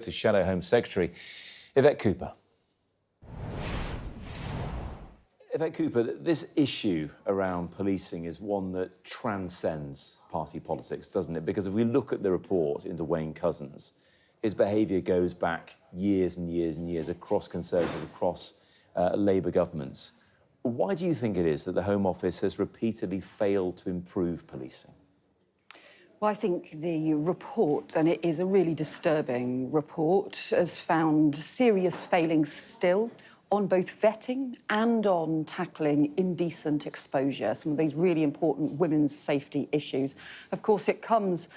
to Shadow Home Secretary Yvette Cooper. Yvette Cooper, this issue around policing is one that transcends party politics, doesn't it? Because if we look at the report into Wayne Couzens, his behaviour goes back years and years and years across Conservative, across Labour governments. Why do you think it is that the Home Office has repeatedly failed to improve policing? Well, I think the report, and it is a really disturbing report, has found serious failings still on both vetting and on tackling indecent exposure, some of these really important women's safety issues. Of course, it comes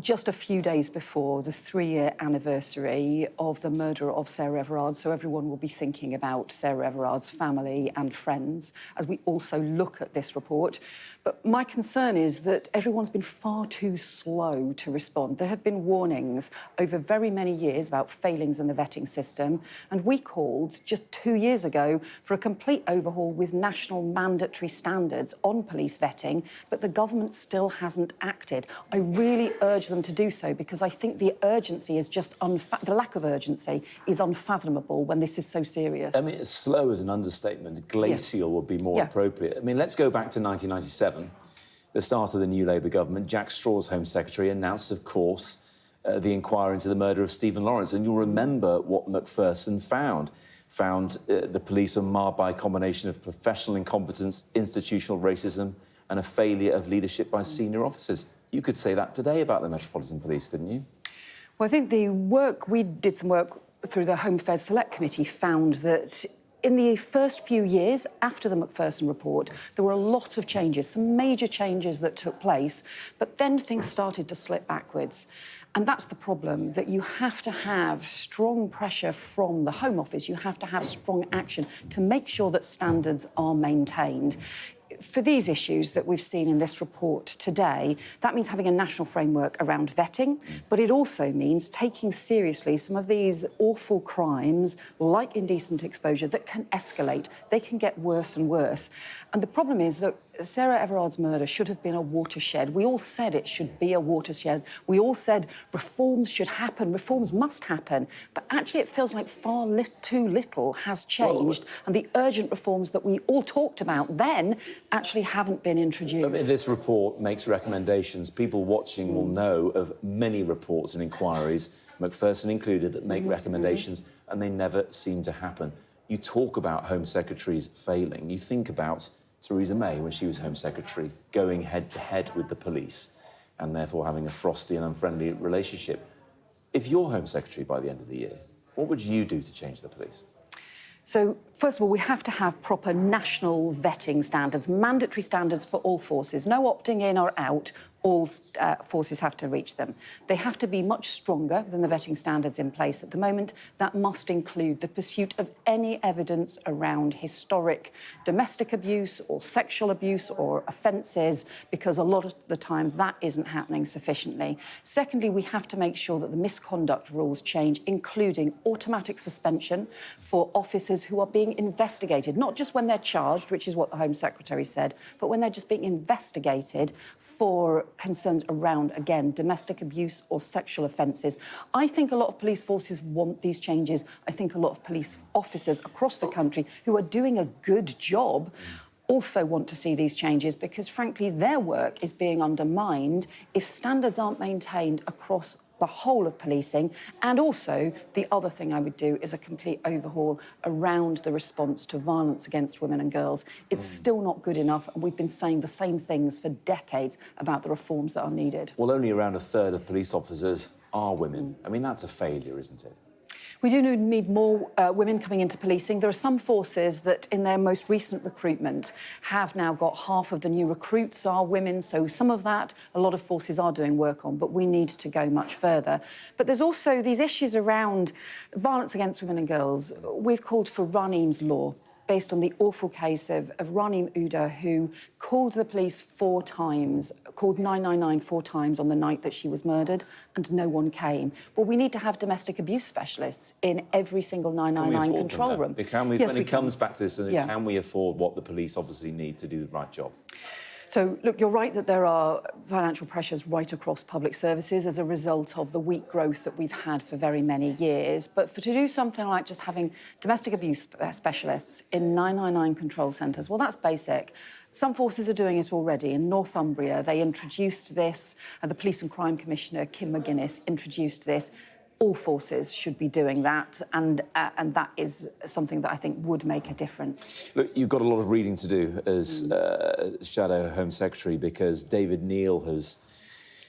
just a few days before the 3-year anniversary of the murder of Sarah Everard, so everyone will be thinking about Sarah Everard's family and friends as we also look at this report. But my concern is that everyone's been far too slow to respond. There have been warnings over very many years about failings in the vetting system, and we called just 2 years ago for a complete overhaul with national mandatory standards on police vetting, but the government still hasn't acted. I really urge them to do so because I think the urgency is just the lack of urgency is unfathomable when this is so serious. I mean, slow is an understatement. Glacial would be more appropriate. I mean, let's go back to 1997, the start of the new Labour government. Jack Straw's Home Secretary announced, of course, the inquiry into the murder of Stephen Lawrence. And you'll remember what Macpherson found. The police were marred by a combination of professional incompetence, institutional racism, and a failure of leadership by senior officers. You could say that today about the Metropolitan Police, couldn't you? Well, I think we did some work through the Home Affairs Select Committee, found that in the first few years after the Macpherson report, there were a lot of changes, some major changes that took place, but then things started to slip backwards. And that's the problem, that you have to have strong pressure from the Home Office, you have to have strong action to make sure that standards are maintained. For these issues that we've seen in this report today, that means having a national framework around vetting, but it also means taking seriously some of these awful crimes, like indecent exposure, that can escalate. They can get worse and worse. And the problem is that Sarah Everard's murder should have been a watershed. We all said it should be a watershed. We all said reforms should happen, reforms must happen. But actually it feels like too little has changed, and the urgent reforms that we all talked about then actually haven't been introduced. I mean, this report makes recommendations. People watching will know of many reports and inquiries, Macpherson included, that make recommendations, and they never seem to happen. You talk about Home Secretaries failing. You think about Theresa May, when she was Home Secretary, going head-to-head with the police and therefore having a frosty and unfriendly relationship. If you're Home Secretary by the end of the year, what would you do to change the police? So, first of all, we have to have proper national vetting standards, mandatory standards for all forces. No opting in or out, all forces have to reach them. They have to be much stronger than the vetting standards in place at the moment. That must include the pursuit of any evidence around historic domestic abuse or sexual abuse or offences, because a lot of the time that isn't happening sufficiently. Secondly, we have to make sure that the misconduct rules change, including automatic suspension for officers who are being investigated, not just when they're charged, which is what the Home Secretary said, but when they're just being investigated for concerns around, again, domestic abuse or sexual offences. I think a lot of police forces want these changes. I think a lot of police officers across the country who are doing a good job also want to see these changes because, frankly, their work is being undermined if standards aren't maintained across the whole of policing. And also, the other thing I would do is a complete overhaul around the response to violence against women and girls. It's still not good enough, and we've been saying the same things for decades about the reforms that are needed. Well, only around a third of police officers are women. I mean, that's a failure, isn't it? We do need more women coming into policing. There are some forces that, in their most recent recruitment, have now got half of the new recruits are women. So some of that, a lot of forces are doing work on, but we need to go much further. But there's also these issues around violence against women and girls. We've called for Raneem's Law, based on the awful case of Raneem Uda, who called the police 4 times, called 999 4 times on the night that she was murdered, and no one came. Well, we need to have domestic abuse specialists in every single 999 control room. When it comes back to this, can we afford what the police obviously need to do the right job? So, look, you're right that there are financial pressures right across public services as a result of the weak growth that we've had for very many years. But to do something like just having domestic abuse specialists in 999 control centres, well, that's basic. Some forces are doing it already. In Northumbria, they introduced this, and the Police and Crime Commissioner, Kim McGuinness, introduced this. All forces should be doing that, and that is something that I think would make a difference. Look, you've got a lot of reading to do as Shadow Home Secretary, because David Neal has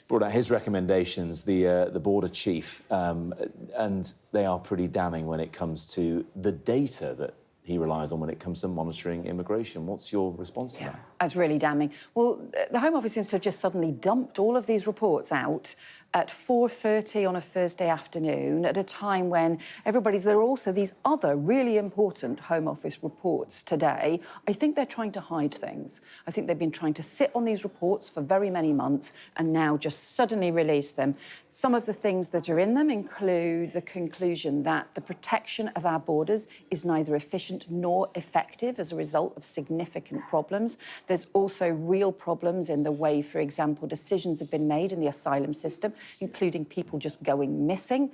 brought out his recommendations, the border chief, and they are pretty damning when it comes to the data that he relies on when it comes to monitoring immigration. What's your response to that? That's really damning. Well, the Home Office seems to have just suddenly dumped all of these reports out at 4:30 on a Thursday afternoon at a time when there are also these other really important Home Office reports today. I think they're trying to hide things. I think they've been trying to sit on these reports for very many months and now just suddenly release them. Some of the things that are in them include the conclusion that the protection of our borders is neither efficient nor effective as a result of significant problems. There's also real problems in the way, for example, decisions have been made in the asylum system, including people just going missing.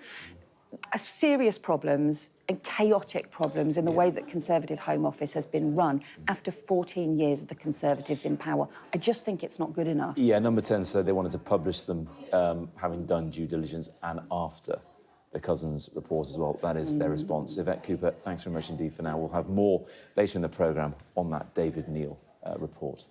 Serious problems and chaotic problems in the way that Conservative Home Office has been run after 14 years of the Conservatives in power. I just think it's not good enough. Yeah, Number 10 said they wanted to publish them having done due diligence and after the Couzens report as well. That is their response. Yvette Cooper, thanks very much indeed for now. We'll have more later in the programme on that David Neal report.